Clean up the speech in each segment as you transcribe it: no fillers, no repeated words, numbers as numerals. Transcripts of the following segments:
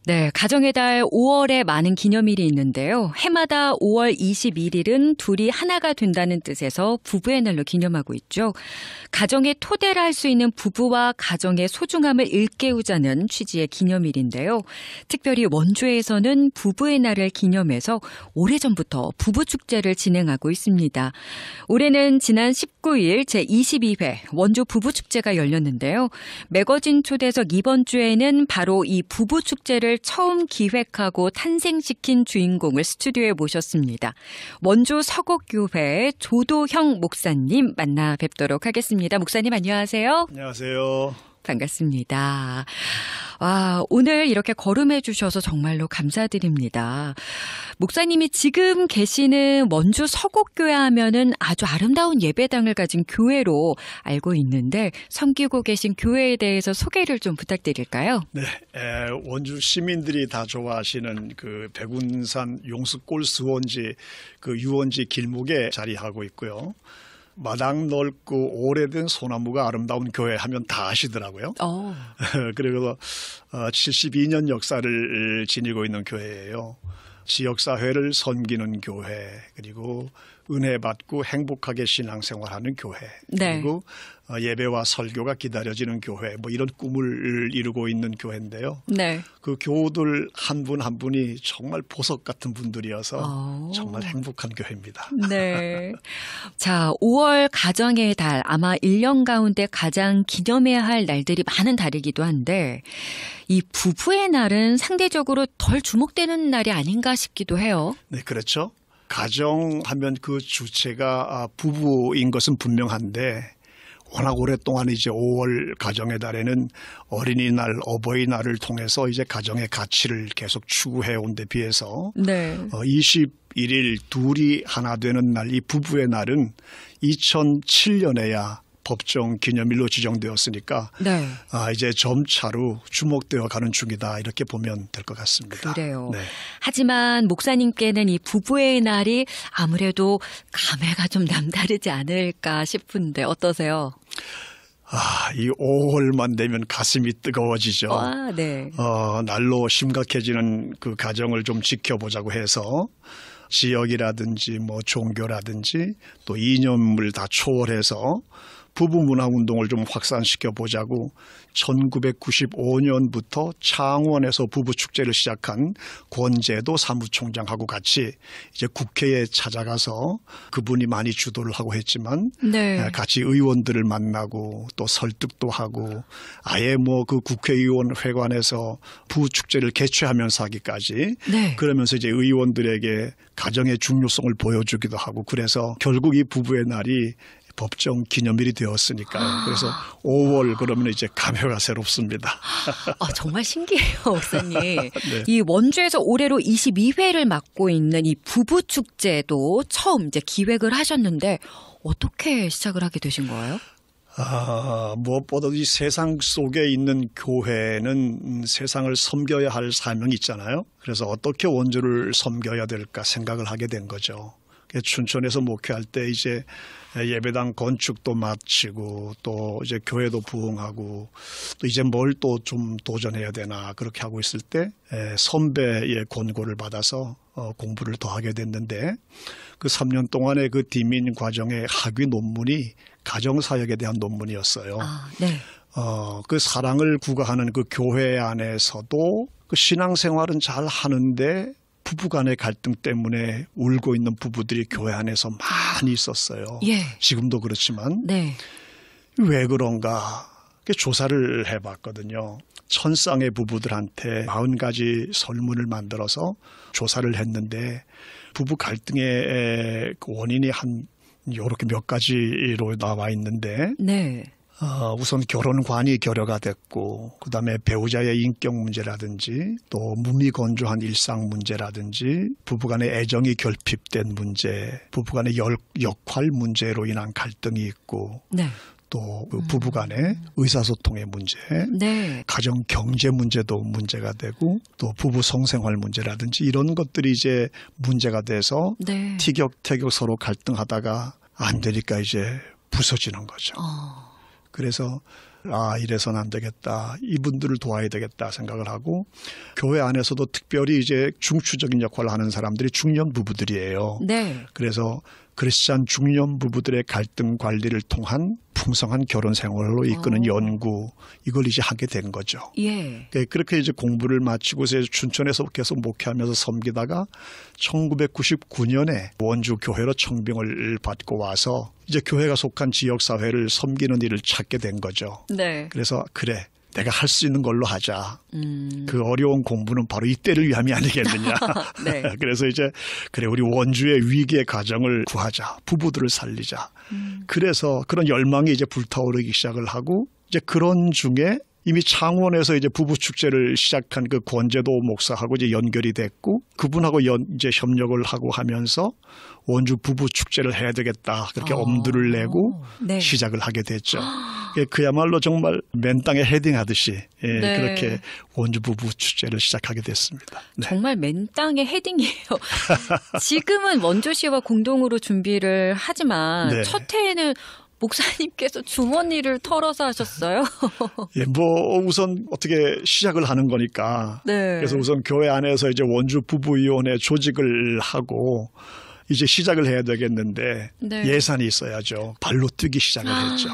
네, 가정의 달 5월에 많은 기념일이 있는데요. 해마다 5월 21일은 둘이 하나가 된다는 뜻에서 부부의 날로 기념하고 있죠. 가정의 토대를 할 수 있는 부부와 가정의 소중함을 일깨우자는 취지의 기념일인데요. 특별히 원주에서는 부부의 날을 기념해서 오래전부터 부부축제를 진행하고 있습니다. 올해는 지난 19일 제22회 원주 부부축제가 열렸는데요. 매거진 초대석 이번 주에는 바로 이 부부축제를 처음 기획하고 탄생시킨 주인공을 스튜디오에 모셨습니다. 원주 서곡교회 조도형 목사님 만나 뵙도록 하겠습니다. 목사님 안녕하세요. 안녕하세요. 반갑습니다. 와, 오늘 이렇게 거름해 주셔서 정말로 감사드립니다. 목사님이 지금 계시는 원주 서곡교회 하면은 아주 아름다운 예배당을 가진 교회로 알고 있는데 섬기고 계신 교회에 대해서 소개를 좀 부탁드릴까요? 네, 원주 시민들이 다 좋아하시는 그 백운산 용수골 수원지 그 유원지 길목에 자리하고 있고요. 마당 넓고 오래된 소나무가 아름다운 교회 하면 다 아시더라고요. 그리고 72년 역사를 지니고 있는 교회예요. 지역사회를 섬기는 교회, 그리고 은혜 받고 행복하게 신앙생활하는 교회, 네. 그리고 예배와 설교가 기다려지는 교회, 뭐 이런 꿈을 이루고 있는 교회인데요. 네. 그 교우들 한 분 한 분이 정말 보석 같은 분들이어서 정말 행복한 교회입니다. 네. 자, 5월 가정의 달, 아마 1년 가운데 가장 기념해야 할 날들이 많은 달이기도 한데 이 부부의 날은 상대적으로 덜 주목되는 날이 아닌가 싶기도 해요. 네, 그렇죠. 가정하면 그 주체가 부부인 것은 분명한데 워낙 오랫동안 이제 5월 가정의 달에는 어린이날, 어버이날을 통해서 이제 가정의 가치를 계속 추구해 온 데 비해서 네. 21일 둘이 하나 되는 날, 이 부부의 날은 2007년에야 법정 기념일로 지정되었으니까 네. 이제 점차로 주목되어 가는 중이다 이렇게 보면 될 것 같습니다. 그래요. 네. 하지만 목사님께는 이 부부의 날이 아무래도 감회가 좀 남다르지 않을까 싶은데 어떠세요? 이 5월만 되면 가슴이 뜨거워지죠. 네. 날로 심각해지는 그 가정을 좀 지켜보자고 해서 지역이라든지 뭐 종교라든지 또 이념을 다 초월해서 부부문화운동을 좀 확산시켜 보자고 1995년부터 창원에서 부부축제를 시작한 권재도 사무총장하고 같이 이제 국회에 찾아가서 그분이 많이 주도를 하고 했지만 네. 같이 의원들을 만나고 또 설득도 하고 아예 뭐 그 국회의원 회관에서 부부축제를 개최하면서 하기까지 네. 그러면서 이제 의원들에게 가정의 중요성을 보여주기도 하고 그래서 결국 이 부부의 날이 법정 기념일이 되었으니까요. 그래서 5월 그러면 이제 감회가 새롭습니다. 정말 신기해요, 목사님. 네. 이 원주에서 올해로 22회를 맡고 있는 이 부부축제도 처음 이제 기획을 하셨는데 어떻게 시작을 하게 되신 거예요? 무엇보다도 이 세상 속에 있는 교회는 세상을 섬겨야 할 사명이 있잖아요. 그래서 어떻게 원주를 섬겨야 될까 생각을 하게 된 거죠. 춘천에서 목회할 때 이제 예배당 건축도 마치고 또 이제 교회도 부흥하고 또 이제 뭘 또 좀 도전해야 되나 그렇게 하고 있을 때 선배의 권고를 받아서 공부를 더 하게 됐는데 그 3년 동안의 그 디민 과정의 학위 논문이 가정사역에 대한 논문이었어요. 네. 그 사랑을 구가하는 그 교회 안에서도 그 신앙생활은 잘 하는데 부부간의 갈등 때문에 울고 있는 부부들이 교회 안에서 많이 있었어요. 예. 지금도 그렇지만 네. 왜 그런가 조사를 해봤거든요. 1000쌍의 부부들한테 40가지 설문을 만들어서 조사를 했는데 부부 갈등의 원인이 한 이렇게 몇 가지로 나와 있는데 네. 우선 결혼관이 결여가 됐고 그다음에 배우자의 인격 문제라든지 또 무미건조한 일상 문제라든지 부부간의 애정이 결핍된 문제, 부부간의 역할 문제로 인한 갈등이 있고 네. 또 그 부부간의 의사소통의 문제, 네. 가정 경제 문제도 문제가 되고 또 부부 성생활 문제라든지 이런 것들이 이제 문제가 돼서 네. 티격태격 서로 갈등하다가 안 되니까 이제 부서지는 거죠. 그래서 이래서는 안 되겠다. 이분들을 도와야 되겠다 생각을 하고 교회 안에서도 특별히 이제 중추적인 역할을 하는 사람들이 중년 부부들이에요. 네. 그래서 크리스찬 중년 부부들의 갈등 관리를 통한 풍성한 결혼 생활로 이끄는 연구 이걸 이제 하게 된 거죠. 예. 그렇게 이제 공부를 마치고서 춘천에서 계속 목회하면서 섬기다가 1999년에 원주 교회로 청빙을 받고 와서 이제 교회가 속한 지역 사회를 섬기는 일을 찾게 된 거죠. 네. 그래서 그래. 내가 할 수 있는 걸로 하자. 그 어려운 공부는 바로 이때를 위함이 아니겠느냐. 네. 그래서 이제 그래 우리 원주의 위기의 가정을 구하자. 부부들을 살리자. 그래서 그런 열망이 이제 불타오르기 시작을 하고 이제 그런 중에 이미 창원에서 이제 부부 축제를 시작한 그 권재도 목사하고 이제 연결이 됐고 그분하고 이제 협력을 하고 하면서 원주 부부 축제를 해야 되겠다. 그렇게 엄두를 내고 네. 시작을 하게 됐죠. 그야말로 정말 맨 땅에 헤딩하듯이 네. 그렇게 원주 부부 축제를 시작하게 됐습니다. 네. 정말 맨 땅에 헤딩이에요. 지금은 원주시와 공동으로 준비를 하지만 네. 첫 해에는 목사님께서 주머니를 털어서 하셨어요. 예, 뭐 우선 어떻게 시작을 하는 거니까. 네. 그래서 우선 교회 안에서 이제 원주 부부위원회 조직을 하고 이제 시작을 해야 되겠는데 네. 예산이 있어야죠. 발로 뛰기 시작을 했죠.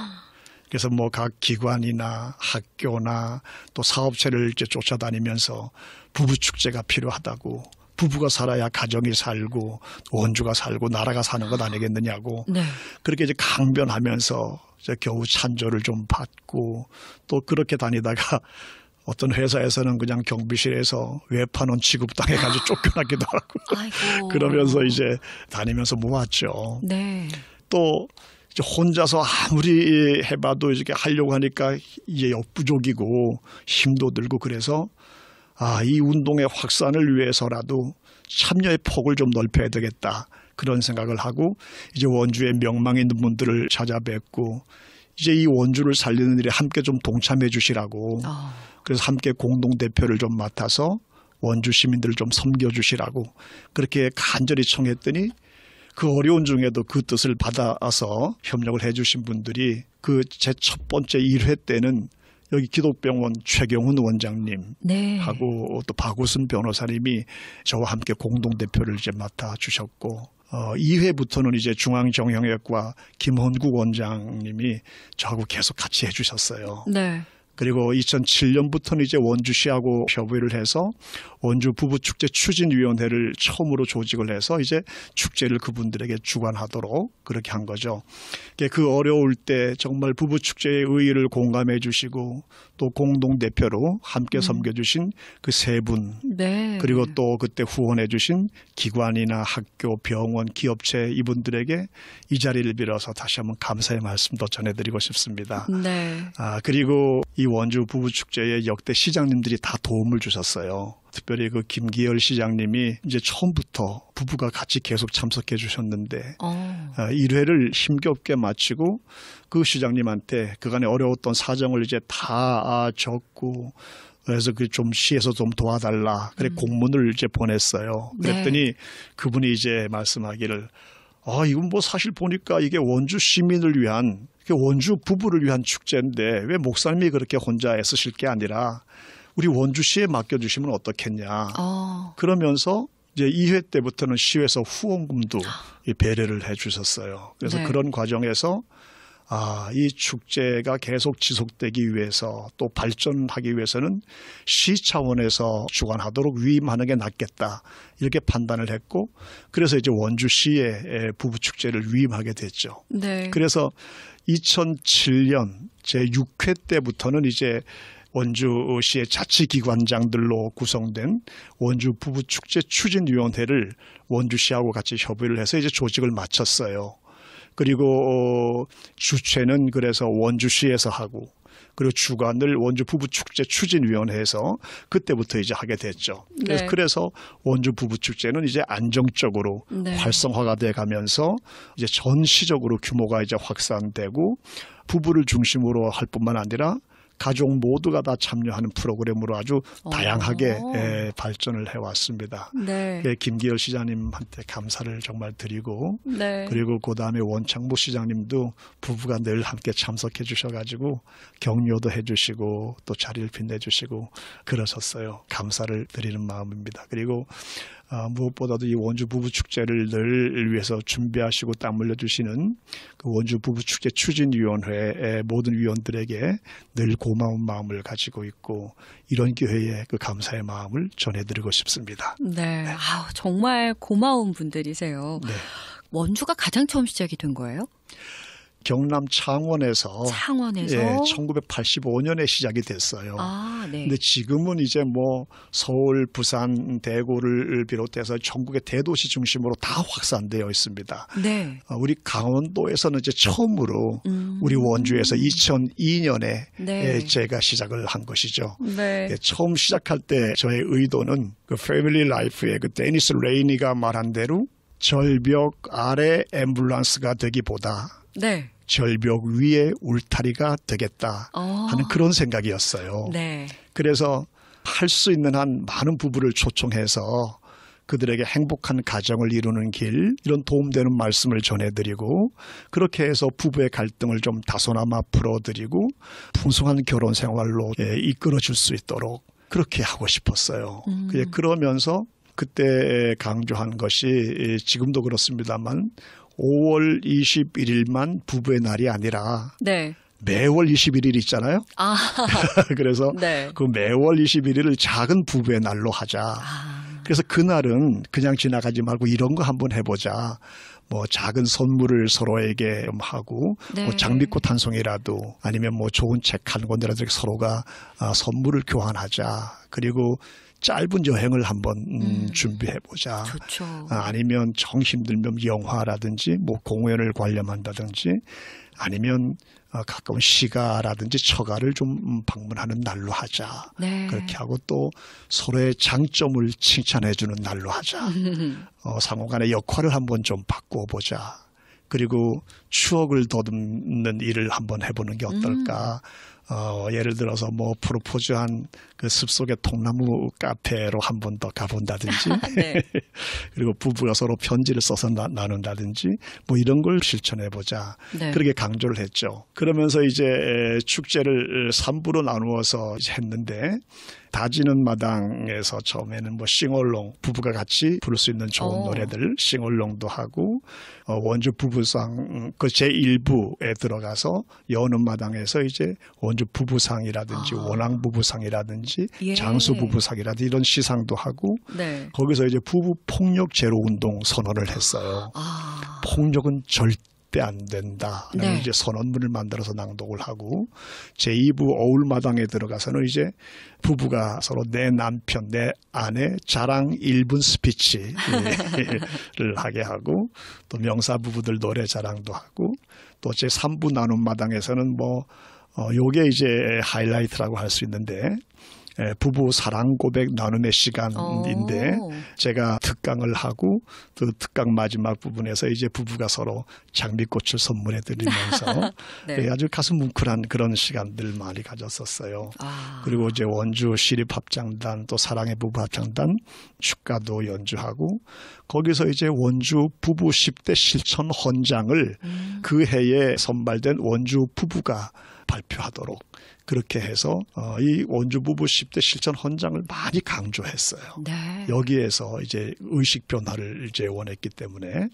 그래서 뭐 각 기관이나 학교나 또 사업체를 이제 쫓아다니면서 부부 축제가 필요하다고. 부부가 살아야 가정이 살고 원주가 살고 나라가 사는 것 아니겠느냐고. 네. 그렇게 이제 강변하면서 이제 겨우 찬조를 좀 받고 또 그렇게 다니다가 어떤 회사에서는 그냥 경비실에서 외판원 취급당해가지고 쫓겨나기도 하고. 아이고. 그러면서 이제 다니면서 모았죠. 네. 또 이제 혼자서 아무리 해봐도 이렇게 하려고 하니까 이제 역부족이고 힘도 들고 그래서 이 운동의 확산을 위해서라도 참여의 폭을 좀 넓혀야 되겠다. 그런 생각을 하고 이제 원주에 명망 있는 분들을 찾아뵙고 이제 이 원주를 살리는 일에 함께 좀 동참해 주시라고. 그래서 함께 공동대표를 좀 맡아서 원주 시민들을 좀 섬겨주시라고 그렇게 간절히 청했더니 그 어려운 중에도 그 뜻을 받아서 협력을 해 주신 분들이 그 제 첫 번째 1회 때는 여기 기독병원 최경훈 원장님 네. 하고 또 박우순 변호사님이 저와 함께 공동대표를 이제 맡아주셨고 2회부터는 이제 중앙정형외과 김헌국 원장님이 저하고 계속 같이 해주셨어요. 네. 그리고 2007년부터는 이제 원주시하고 협의를 해서 원주 부부축제 추진위원회를 처음으로 조직을 해서 이제 축제를 그분들에게 주관하도록 그렇게 한 거죠. 그 어려울 때 정말 부부축제의 의의를 공감해 주시고 또 공동대표로 함께 섬겨주신 그 세 분 네. 그리고 또 그때 후원해 주신 기관이나 학교, 병원, 기업체 이분들에게 이 자리를 빌어서 다시 한번 감사의 말씀도 전해드리고 싶습니다. 네. 그리고 이 원주 부부축제에 역대 시장님들이 다 도움을 주셨어요. 특별히 그 김기열 시장님이 이제 처음부터 부부가 같이 계속 참석해 주셨는데 1회를 힘겹게 마치고 그 시장님한테 그간에 어려웠던 사정을 이제 다 적고 그래서 그 좀 시에서 좀 도와달라. 그래 공문을 이제 보냈어요. 그랬더니 네. 그분이 이제 말씀하기를 이건 뭐 사실 보니까 이게 원주 시민을 위한 원주 부부를 위한 축제인데 왜 목사님이 그렇게 혼자 애쓰실 게 아니라 우리 원주시에 맡겨주시면 어떻겠냐. 그러면서 이제 2회 때부터는 시에서 후원금도 배려를 해 주셨어요. 그래서 네. 그런 과정에서 이 축제가 계속 지속되기 위해서 또 발전하기 위해서는 시 차원에서 주관하도록 위임하는 게 낫겠다. 이렇게 판단을 했고 그래서 이제 원주시의 부부축제를 위임하게 됐죠. 네. 그래서 2007년 제6회 때부터는 이제 원주시의 자치기관장들로 구성된 원주 부부축제 추진위원회를 원주시하고 같이 협의를 해서 이제 조직을 마쳤어요. 그리고 주최는 그래서 원주시에서 하고 그리고 주관을 원주 부부축제 추진위원회에서 그때부터 이제 하게 됐죠. 네. 그래서 원주 부부축제는 이제 안정적으로 네. 활성화가 돼 가면서 이제 전시적으로 규모가 이제 확산되고 부부를 중심으로 할 뿐만 아니라 가족 모두가 다 참여하는 프로그램으로 아주 다양하게 발전을 해왔습니다. 네. 김기열 시장님한테 감사를 정말 드리고 네. 그리고 그다음에 원창무 시장님도 부부가 늘 함께 참석해 주셔가지고 격려도 해주시고 또 자리를 빛내주시고 그러셨어요. 감사를 드리는 마음입니다. 그리고 무엇보다도 이 원주 부부축제를 늘 위해서 준비하시고 땀 흘려주시는 그 원주 부부축제 추진위원회의 모든 위원들에게 늘 고마운 마음을 가지고 있고 이런 기회에 그 감사의 마음을 전해드리고 싶습니다. 네. 정말 고마운 분들이세요. 네. 원주가 가장 처음 시작이 된 거예요? 경남 창원에서 창원에서 1985년에 시작이 됐어요. 네. 근데 지금은 이제 뭐 서울, 부산, 대구를 비롯해서 전국의 대도시 중심으로 다 확산되어 있습니다. 네. 우리 강원도에서는 이제 처음으로 우리 원주에서 2002년에 네. 제가 시작을 한 것이죠. 네. 처음 시작할 때 저의 의도는 그 패밀리 라이프의 그 데니스 레이니가 말한 대로 절벽 아래 앰뷸런스가 되기보다 네. 절벽 위에 울타리가 되겠다 하는 그런 생각이었어요. 네. 그래서 할 수 있는 한 많은 부부를 초청해서 그들에게 행복한 가정을 이루는 길 이런 도움되는 말씀을 전해드리고 그렇게 해서 부부의 갈등을 좀 다소나마 풀어드리고 풍성한 결혼 생활로 이끌어줄 수 있도록 그렇게 하고 싶었어요. 그러면서 그때 강조한 것이 지금도 그렇습니다만 5월 21일만 부부의 날이 아니라 네. 매월 21일 있잖아요. 그래서 네. 그 매월 21일을 작은 부부의 날로 하자. 그래서 그날은 그냥 지나가지 말고 이런 거 한번 해보자. 뭐 작은 선물을 서로에게 하고 네. 뭐 장미꽃 한 송이라도 아니면 뭐 좋은 책 한 권이라도 서로가 선물을 교환하자. 그리고 짧은 여행을 한번 준비해보자. 좋죠. 아니면 정 힘들면 영화라든지 뭐 공연을 관람한다든지 아니면 가까운 시가라든지 처가를 좀 방문하는 날로 하자. 네. 그렇게 하고 또 서로의 장점을 칭찬해주는 날로 하자. 상호간의 역할을 한번 좀 바꿔보자. 그리고 추억을 더듬는 일을 한번 해보는 게 어떨까. 예를 들어서 뭐 프로포즈한 그 숲속의 통나무 카페로 한 번 더 가본다든지 네. 그리고 부부가 서로 편지를 써서 나눈다든지 뭐 이런 걸 실천해보자. 네. 그렇게 강조를 했죠. 그러면서 이제 축제를 3부로 나누어서 이제 했는데 다지는 마당에서 처음에는 뭐 싱얼롱 부부가 같이 부를 수 있는 좋은 노래들 싱얼롱도 하고 원주 부부상 그 제1부에 들어가서 여는 마당에서 이제 원주 부부상이라든지 원앙 부부상이라든지 장수 부부상이라든지 이런 시상도 하고 네. 거기서 이제 부부 폭력 제로 운동 선언을 했어요. 폭력은 절대 안 된다. 네. 이제 선언문을 만들어서 낭독을 하고 제2부 어울마당에 들어가서는 이제 부부가 서로 내 남편, 내 아내 자랑 1분 스피치를 하게 하고 또 명사 부부들 노래 자랑도 하고 또 제3부 나눔 마당에서는 뭐 요게 이제 하이라이트라고 할 수 있는데 부부 사랑 고백 나눔의 시간인데 제가 특강을 하고 그 특강 마지막 부분에서 이제 부부가 서로 장미꽃을 선물해 드리면서 네. 아주 가슴 뭉클한 그런 시간들 많이 가졌었어요. 그리고 이제 원주 시립합창단 또 사랑의 부부합창단 축가도 연주하고 거기서 이제 원주 부부 10대 실천 헌장을 그 해에 선발된 원주 부부가 발표하도록 그렇게 해서 이 원주 부부 10대 실천 헌장을 많이 강조했어요. 네. 여기에서 이제 의식 변화를 이제 원했기 때문에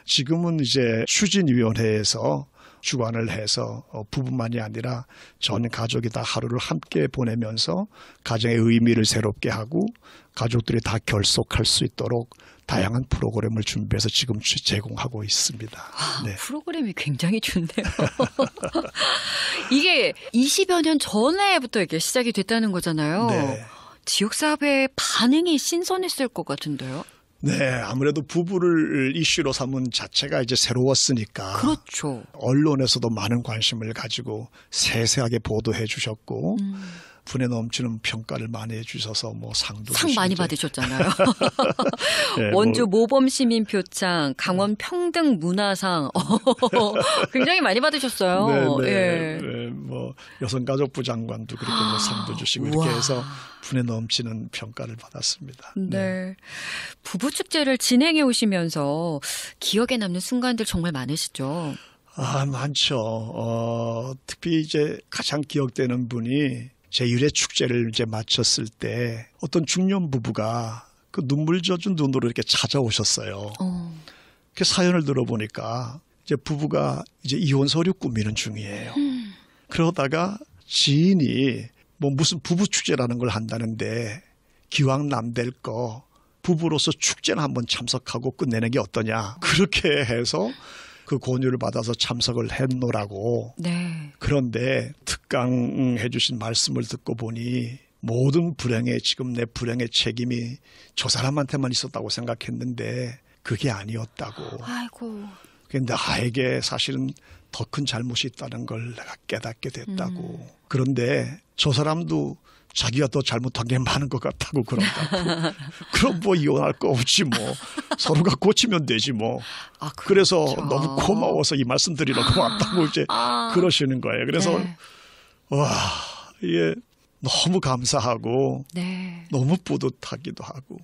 지금은 이제 추진위원회에서 주관을 해서 부부만이 아니라 전 가족이 다 하루를 함께 보내면서 가정의 의미를 새롭게 하고 가족들이 다 결속할 수 있도록 다양한 프로그램을 준비해서 지금 제공하고 있습니다. 네. 프로그램이 굉장히 좋네요. 이게 20여 년 전에부터 이렇게 시작이 됐다는 거잖아요. 네. 지역사회의 반응이 신선했을 것 같은데요. 네, 아무래도 부부를 이슈로 삼은 자체가 이제 새로웠으니까. 그렇죠. 언론에서도 많은 관심을 가지고 세세하게 보도해 주셨고 분에 넘치는 평가를 많이 해주셔서 뭐 상도 상 많이 주시고. 받으셨잖아요. 네, 원주 모범시민표창, 강원 평등문화상 굉장히 많이 받으셨어요. 네, 예. 네, 뭐 여성가족부 장관도 그렇게 뭐 상도 주시고 이렇게 우와. 해서 분에 넘치는 평가를 받았습니다. 네. 부부축제를 진행해 오시면서 기억에 남는 순간들 정말 많으시죠? 많죠. 특히 이제 가장 기억되는 분이 제 유래 축제를 이제 마쳤을 때 어떤 중년 부부가 그 눈물 젖은 눈으로 이렇게 찾아오셨어요. 그 사연을 들어보니까 이제 부부가 이제 이혼 서류 꾸미는 중이에요. 그러다가 지인이 뭐 무슨 부부 축제라는 걸 한다는데 기왕 남될 거 부부로서 축제는 한번 참석하고 끝내는 게 어떠냐. 그렇게 해서 그 권유를 받아서 참석을 했노라고. 네. 그런데 특강 해주신 말씀을 듣고 보니 모든 불행에 지금 내 불행의 책임이 저 사람한테만 있었다고 생각했는데 그게 아니었다고. 아이고. 근데 나에게 사실은 더 큰 잘못이 있다는 걸 내가 깨닫게 됐다고. 그런데 저 사람도 자기가 더 잘못한 게 많은 것 같다고 그런다고. 그럼 뭐 이혼할 거 없지 뭐. 서로가 고치면 되지 뭐. 그래서 너무 고마워서 이 말씀 드리려고 왔다고 이제 그러시는 거예요. 그래서 네. 와, 이게 너무 감사하고 네. 너무 뿌듯하기도 하고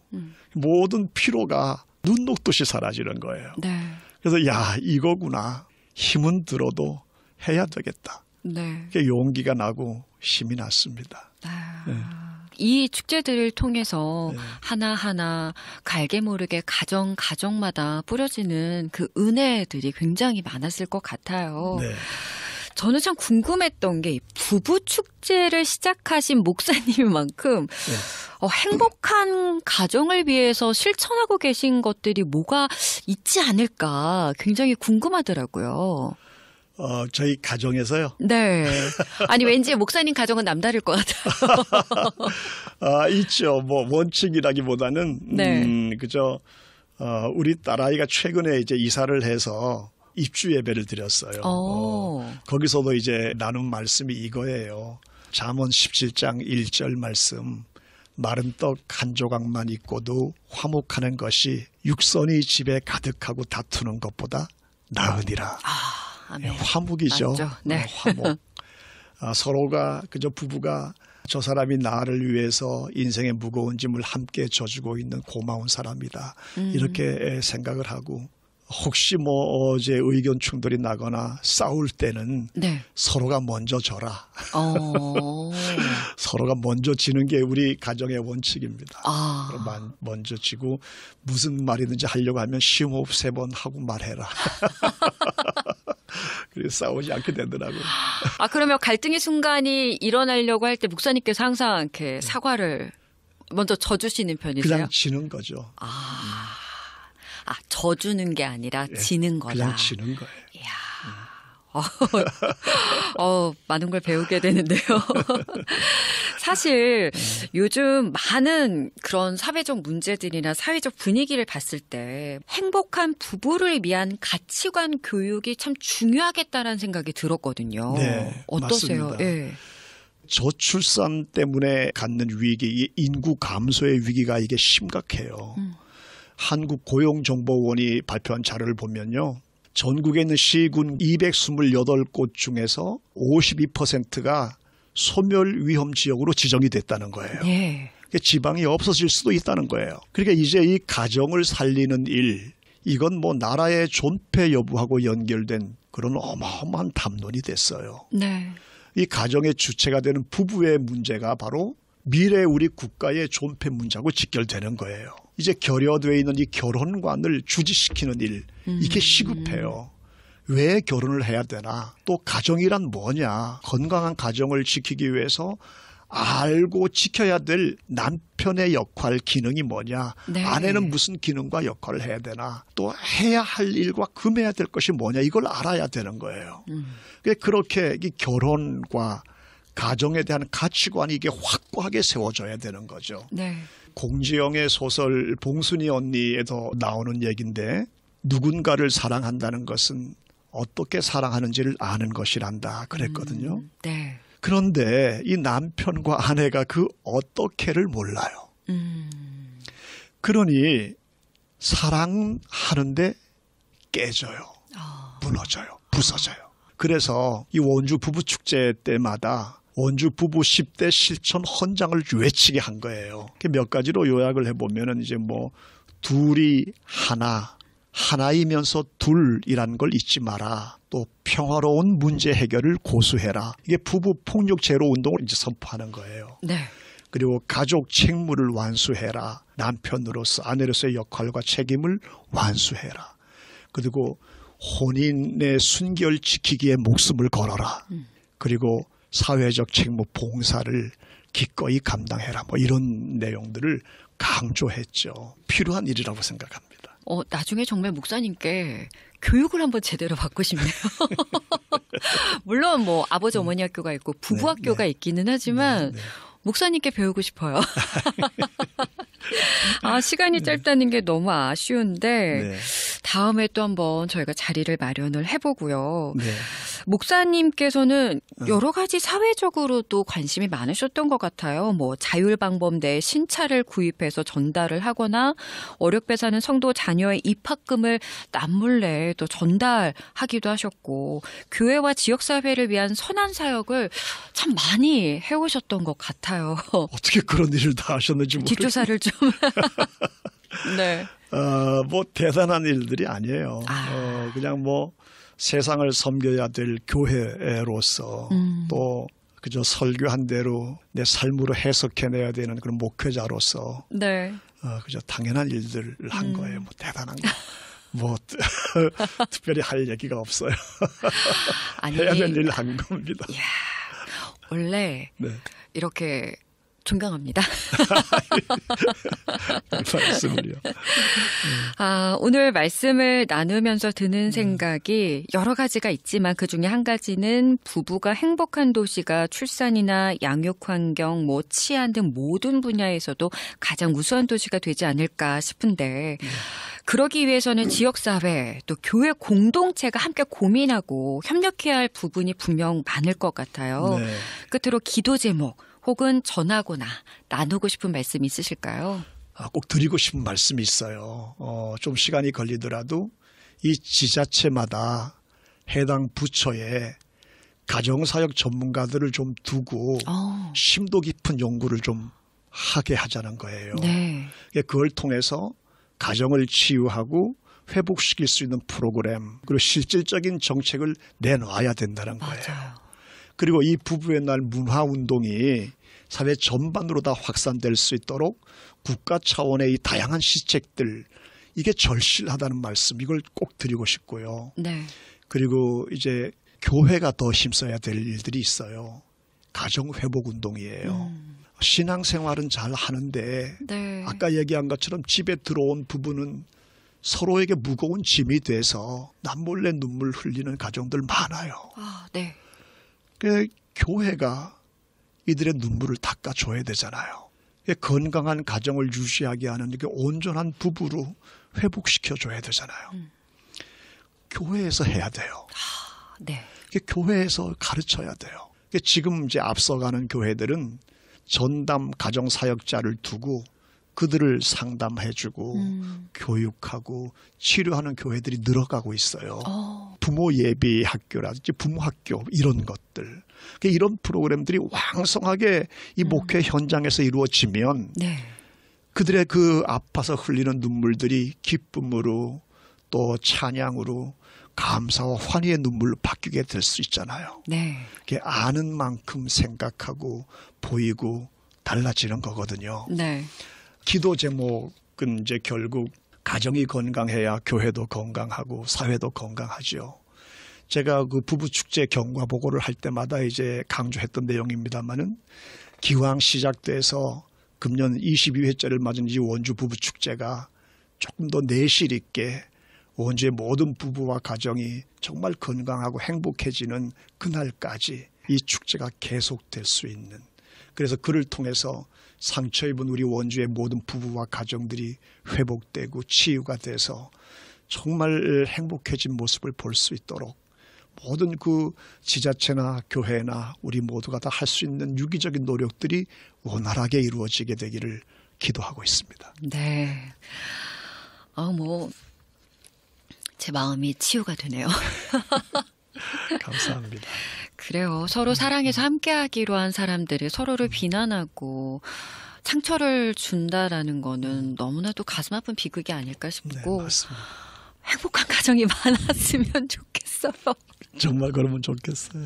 모든 피로가 눈 녹듯이 사라지는 거예요. 네. 그래서 야, 이거구나. 힘은 들어도 해야 되겠다. 네. 용기가 나고 힘이 났습니다. 네. 이 축제들을 통해서 네. 하나하나 갈게 모르게 가정마다 뿌려지는 그 은혜들이 굉장히 많았을 것 같아요. 네. 저는 참 궁금했던 게 부부 축제를 시작하신 목사님만큼 행복한 가정을 위해서 실천하고 계신 것들이 뭐가 있지 않을까 굉장히 궁금하더라고요. 저희 가정에서요? 네. 아니 왠지 목사님 가정은 남다를 것 같아요. 있죠. 뭐 원칙이라기보다는 네. 그저 우리 딸아이가 최근에 이제 이사를 해서 입주 예배를 드렸어요. 거기서도 이제 나눈 말씀이 이거예요. 잠언 17장 1절 말씀. 마른 떡 한 조각만 있고도 화목하는 것이 육선이 집에 가득하고 다투는 것보다 나으니라. 아멘. 화목이죠. 네. 화목. 서로가 그저 부부가 저 사람이 나를 위해서 인생의 무거운 짐을 함께 져주고 있는 고마운 사람이다. 이렇게 생각을 하고 혹시 뭐 어제 의견 충돌이 나거나 싸울 때는 네. 서로가 먼저 져라. 서로가 먼저 지는 게 우리 가정의 원칙입니다. 먼저 지고 무슨 말이든지 하려고 하면 쉼없이 3번 하고 말해라. 그래서 싸우지 않게 되더라고요. 그러면 갈등의 순간이 일어나려고 할 때 목사님께서 항상 이렇게 사과를 먼저 져주시는 편이세요? 그냥 지는 거죠. 져주는 게 아니라 지는 거다. 그냥 지는 거예요. 이야. 많은 걸 배우게 되는데요. 사실 요즘 많은 그런 사회적 문제들이나 사회적 분위기를 봤을 때 행복한 부부를 위한 가치관 교육이 참 중요하겠다라는 생각이 들었거든요. 네, 어떠세요? 맞습니다. 네. 저출산 때문에 갖는 위기, 이 인구 감소의 위기가 이게 심각해요. 한국고용정보원이 발표한 자료를 보면요. 전국에 있는 시군 228곳 중에서 52%가 소멸 위험 지역으로 지정이 됐다는 거예요. 네. 지방이 없어질 수도 있다는 거예요. 그러니까 이제 이 가정을 살리는 일, 이건 뭐 나라의 존폐 여부하고 연결된 그런 어마어마한 담론이 됐어요. 네. 이 가정의 주체가 되는 부부의 문제가 바로 미래 우리 국가의 존폐 문제하고 직결되는 거예요. 이제 결여되어 있는 이 결혼관을 주지시키는 일, 이게 시급해요. 왜 결혼을 해야 되나? 또 가정이란 뭐냐? 건강한 가정을 지키기 위해서 알고 지켜야 될 남편의 역할, 기능이 뭐냐? 네. 아내는 무슨 기능과 역할을 해야 되나? 또 해야 할 일과 금해야 될 것이 뭐냐? 이걸 알아야 되는 거예요. 그렇게 이 결혼과 가정에 대한 가치관이 이게 확고하게 세워져야 되는 거죠. 네. 공지영의 소설 봉순이 언니에도 나오는 얘기인데 누군가를 사랑한다는 것은 어떻게 사랑하는지를 아는 것이란다 그랬거든요. 네. 그런데 이 남편과 아내가 그 어떻게를 몰라요. 그러니 사랑하는데 깨져요. 무너져요. 부서져요. 그래서 이 원주 부부축제 때마다 원주 부부 10대 실천 헌장을 외치게 한 거예요. 몇 가지로 요약을 해보면은 이제 뭐 둘이 하나이면서 둘이라는 걸 잊지 마라. 또 평화로운 문제 해결을 고수해라. 이게 부부 폭력 제로 운동을 이제 선포하는 거예요. 네. 그리고 가족 책무를 완수해라. 남편으로서 아내로서의 역할과 책임을 완수해라. 그리고 혼인의 순결 지키기에 목숨을 걸어라. 그리고 사회적 책무 봉사를 기꺼이 감당해라. 뭐 이런 내용들을 강조했죠. 필요한 일이라고 생각합니다. 나중에 정말 목사님께 교육을 한번 제대로 받고 싶네요. 물론 뭐 아버지 어머니 학교가 있고 부부 학교가 있기는 하지만 목사님께 배우고 싶어요. 시간이 짧다는 게 너무 아쉬운데 다음에 또 한번 저희가 자리를 마련을 해보고요. 목사님께서는 여러 가지 사회적으로도 관심이 많으셨던 것 같아요. 뭐 자율방법 내 신차를 구입해서 전달을 하거나 어렵게 사는 성도 자녀의 입학금을 남몰래 또 전달하기도 하셨고 교회와 지역사회를 위한 선한 사역을 참 많이 해오셨던 것 같아요. 어떻게 그런 일을 다 하셨는지 모르겠어요. 뒷조사를 좀. 네. 뭐 대단한 일들이 아니에요. 그냥 뭐 세상을 섬겨야 될 교회로서 또 그저 설교한 대로 내 삶으로 해석해내야 되는 그런 목회자로서 네. 그저 당연한 일들을 한 거예요. 뭐 대단한 거. 뭐 특별히 할 얘기가 없어요. 아니, 해야 될 일을 한 겁니다. 이야, 원래 이렇게 존경합니다. 말씀을요. 오늘 말씀을 나누면서 드는 생각이 여러 가지가 있지만 그중에 한 가지는 부부가 행복한 도시가 출산이나 양육 환경, 뭐 치안 등 모든 분야에서도 가장 우수한 도시가 되지 않을까 싶은데 그러기 위해서는 지역사회 또 교회 공동체가 함께 고민하고 협력해야 할 부분이 분명 많을 것 같아요. 끝으로 기도 제목 혹은 전하거나 나누고 싶은 말씀 있으실까요? 꼭 드리고 싶은 말씀이 있어요. 좀 시간이 걸리더라도 이 지자체마다 해당 부처에 가정사역 전문가들을 좀 두고 심도 깊은 연구를 좀 하게 하자는 거예요. 그걸 통해서 가정을 치유하고 회복시킬 수 있는 프로그램 그리고 실질적인 정책을 내놔야 된다는 거예요. 그리고 이 부부의 날 문화운동이 사회 전반으로 다 확산될 수 있도록 국가 차원의 이 다양한 시책들 이게 절실하다는 말씀 이걸 꼭 드리고 싶고요. 그리고 이제 교회가 더 힘써야 될 일들이 있어요. 가정회복운동이에요. 신앙생활은 잘 하는데 아까 얘기한 것처럼 집에 들어온 부부는 서로에게 무거운 짐이 돼서 남몰래 눈물 흘리는 가정들 많아요. 교회가 이들의 눈물을 닦아줘야 되잖아요. 건강한 가정을 유지하게 하는 온전한 부부로 회복시켜줘야 되잖아요. 교회에서 해야 돼요. 교회에서 가르쳐야 돼요. 지금 이제 앞서가는 교회들은 전담 가정사역자를 두고 그들을 상담해주고 교육하고 치료하는 교회들이 늘어가고 있어요. 부모 예비 학교라든지 부모학교 이런 것들. 이런 프로그램들이 왕성하게 이 목회 현장에서 이루어지면 그들의 그 아파서 흘리는 눈물들이 기쁨으로 또 찬양으로 감사와 환희의 눈물로 바뀌게 될 수 있잖아요. 아는 만큼 생각하고 보이고 달라지는 거거든요. 기도 제목은 이제 결국 가정이 건강해야 교회도 건강하고 사회도 건강하죠. 제가 그 부부 축제 경과 보고를 할 때마다 이제 강조했던 내용입니다만은 기왕 시작돼서 금년 22회째를 맞은 이 원주 부부 축제가 조금 더 내실 있게 원주의 모든 부부와 가정이 정말 건강하고 행복해지는 그날까지 이 축제가 계속될 수 있는 그래서 그를 통해서 상처 입은 우리 원주의 모든 부부와 가정들이 회복되고 치유가 돼서 정말 행복해진 모습을 볼 수 있도록 모든 그 지자체나 교회나 우리 모두가 다 할 수 있는 유기적인 노력들이 원활하게 이루어지게 되기를 기도하고 있습니다. 네. 제 마음이 치유가 되네요. 감사합니다. 그래요. 서로 사랑해서 함께하기로 한 사람들이 서로를 비난하고 상처를 준다라는 거는 너무나도 가슴 아픈 비극이 아닐까 싶고 네, 맞습니다. 행복한 가정이 많았으면 좋겠어요. 정말 그러면 좋겠어요.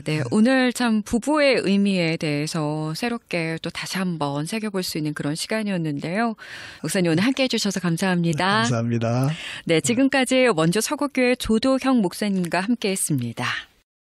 네. 오늘 참 부부의 의미에 대해서 새롭게 또 다시 한번 새겨볼 수 있는 그런 시간이었는데요. 목사님 오늘 함께해 주셔서 감사합니다. 네, 감사합니다. 네, 지금까지 원주 서구교회 조도형 목사님과 함께했습니다.